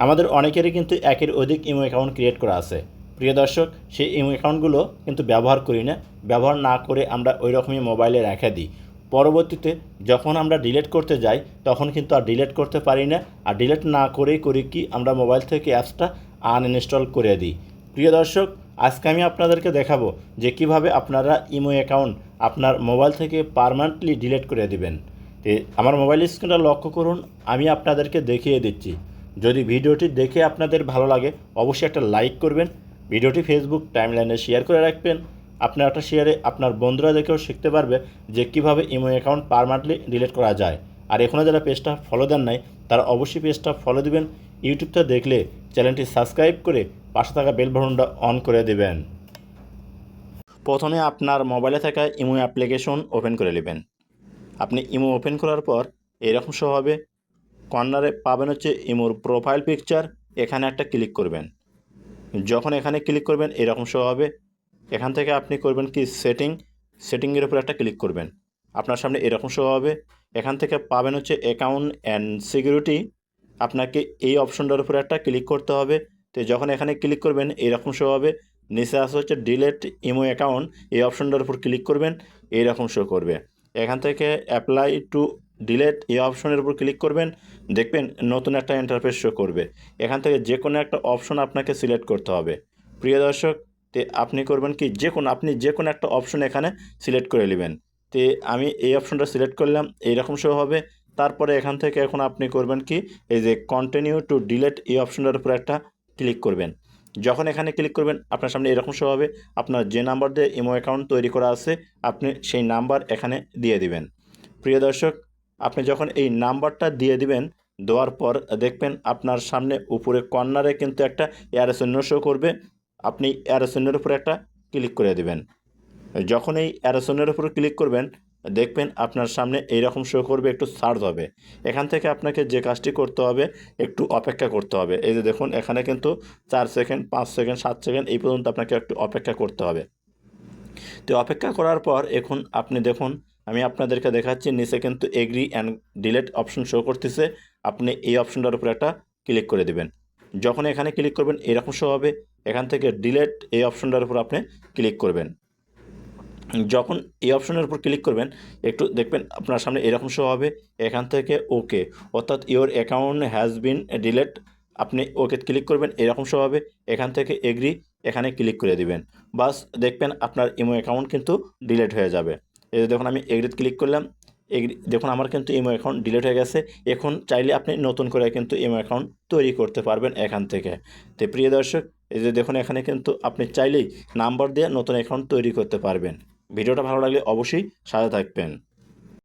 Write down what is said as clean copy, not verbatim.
আমাদের অনেকেরই কিন্তু একের অধিক ইমো অ্যাকাউন্ট ক্রিয়েট করা আছে। প্রিয় দর্শক, সেই ইমো অ্যাকাউন্টগুলো কিন্তু ব্যবহার করি না। ব্যবহার না করে আমরা ওই রকমই মোবাইলে রেখে দিই। পরবর্তীতে যখন আমরা ডিলিট করতে যাই তখন কিন্তু আর ডিলিট করতে পারি না। আর ডিলিট না করেই করি কি, আমরা মোবাইল থেকে অ্যাপসটা আনইনস্টল করে দিই। প্রিয় দর্শক, আজকে আমি আপনাদেরকে দেখাবো যে কিভাবে আপনারা ইমো অ্যাকাউন্ট আপনার মোবাইল থেকে পার্মানেন্টলি ডিলিট করে দিবেন। আমার মোবাইল স্ক্রিনটা লক্ষ্য করুন, আমি আপনাদেরকে দেখিয়ে দিচ্ছি। যদি ভিডিওটি দেখে আপনাদের ভালো লাগে অবশ্যই একটা লাইক করবেন, ভিডিওটি ফেসবুক টাইমলাইনে শেয়ার করে রাখবেন। আপনার একটা শেয়ারে আপনার বন্ধুরা দেখেও শিখতে পারবে যে কীভাবে ইমো অ্যাকাউন্ট পার্মানেন্টলি ডিলিট করা যায়। আর এখনও যারা পেজটা ফলো দেন নাই তারা অবশ্যই পেজটা ফলো দিবেন। ইউটিউবটা দেখলে চ্যানেলটি সাবস্ক্রাইব করে পাশে থাকা বেল বাটনটা অন করে দেবেন। প্রথমে আপনার মোবাইলে থাকা ইমো অ্যাপ্লিকেশন ওপেন করে নেবেন। আপনি ইমো ওপেন করার পর এরকম শো হবে, কর্নারে পাবেন হচ্ছে ইমোর প্রোফাইল পিকচার, এখানে একটা ক্লিক করবেন। যখন এখানে ক্লিক করবেন এরকম শো হবে। এখান থেকে আপনি করবেন কি সেটিংয়ের উপর একটা ক্লিক করবেন। আপনার সামনে এরকম শো হবে। এখান থেকে পাবেন হচ্ছে অ্যাকাউন্ট অ্যান্ড সিকিউরিটি, আপনাকে এই অপশনটার উপরে একটা ক্লিক করতে হবে। তো যখন এখানে ক্লিক করবেন এরকম শো হবে। নিচে আসে হচ্ছে ডিলেট ইমো অ্যাকাউন্ট, এই অপশনটার উপর ক্লিক করবেন, এইরকম শো করবে। এখান থেকে অ্যাপ্লাই টু ডিলেট এই অপশনের উপর ক্লিক করবেন, দেখবেন নতুন একটা ইন্টারফেস শো করবে। এখান থেকে যে কোনো একটা অপশন আপনাকে সিলেক্ট করতে হবে। প্রিয় দর্শক, তে আপনি করবেন কি, আপনি যে কোনো একটা অপশন এখানে সিলেক্ট করে নেবেন। তে আমি এই অপশনটা সিলেক্ট করলাম, এইরকম শো হবে। তারপরে এখান থেকে এখন আপনি করবেন কি, এই যে কন্টিনিউ টু ডিলেট এই অপশনটার উপর একটা ক্লিক করবেন। যখন এখানে ক্লিক করবেন আপনার সামনে এরকম শো হবে। আপনার যে নাম্বার দিয়ে ইমো অ্যাকাউন্ট তৈরি করা আছে আপনি সেই নাম্বার এখানে দিয়ে দিবেন। প্রিয় দর্শক, আপনি যখন এই নাম্বারটা দিয়ে দিবেন, দেওয়ার পর দেখবেন আপনার সামনে উপরে কর্নারে কিন্তু একটা অ্যারো চিহ্ন শো করবে। আপনি অ্যারো চিহ্নের উপরে একটা ক্লিক করে দেবেন। যখন এই অ্যারো চিহ্নের উপর ক্লিক করবেন দেখবেন আপনার সামনে এইরকম শো করবে, একটু সার্চ হবে। এখান থেকে আপনাকে যে কাজটি করতে হবে, একটু অপেক্ষা করতে হবে। এই যে দেখুন এখানে কিন্তু 4 সেকেন্ড, 5 সেকেন্ড, 7 সেকেন্ড এই পর্যন্ত আপনাকে একটু অপেক্ষা করতে হবে। তো অপেক্ষা করার পর এখন আপনি দেখুন, আমি আপনাদেরকে দেখাচ্ছি নিচে কিন্তু agri and delete option show করতেছে। আপনি এই অপশনটার উপর একটা ক্লিক করে দেবেন। যখন এখানে ক্লিক করবেন এরকম শো হবে। এখান থেকে ডিলেট এই অপশনটার উপর আপনি ক্লিক করবেন। যখন এই অপশনের উপর ক্লিক করবেন একটু দেখবেন আপনার সামনে এরকম শো হবে। এখান থেকে ওকে, অর্থাৎ your account has been delete, আপনি ওকে ক্লিক করবেন, এরকম শো হবে। এখান থেকে এগ্রি এখানে ক্লিক করে দিবেন। বাস দেখবেন আপনার ইমো অ্যাকাউন্ট কিন্তু ডিলেট হয়ে যাবে। এই যে দেখুন আমি এগ্রিতে ক্লিক করলাম, এগ্রি, দেখুন আমার কিন্তু ইমো অ্যাকাউন্ট ডিলেট হয়ে গেছে। এখন চাইলে আপনি নতুন করে কিন্তু ইমো অ্যাকাউন্ট তৈরি করতে পারবেন এখান থেকে। তো প্রিয় দর্শক, এই যে দেখুন এখানে কিন্তু আপনি চাইলেই নাম্বার দিয়ে নতুন অ্যাকাউন্ট তৈরি করতে পারবেন। ভিডিওটা ভালো লাগলে অবশ্যই সাথে থাকবেন।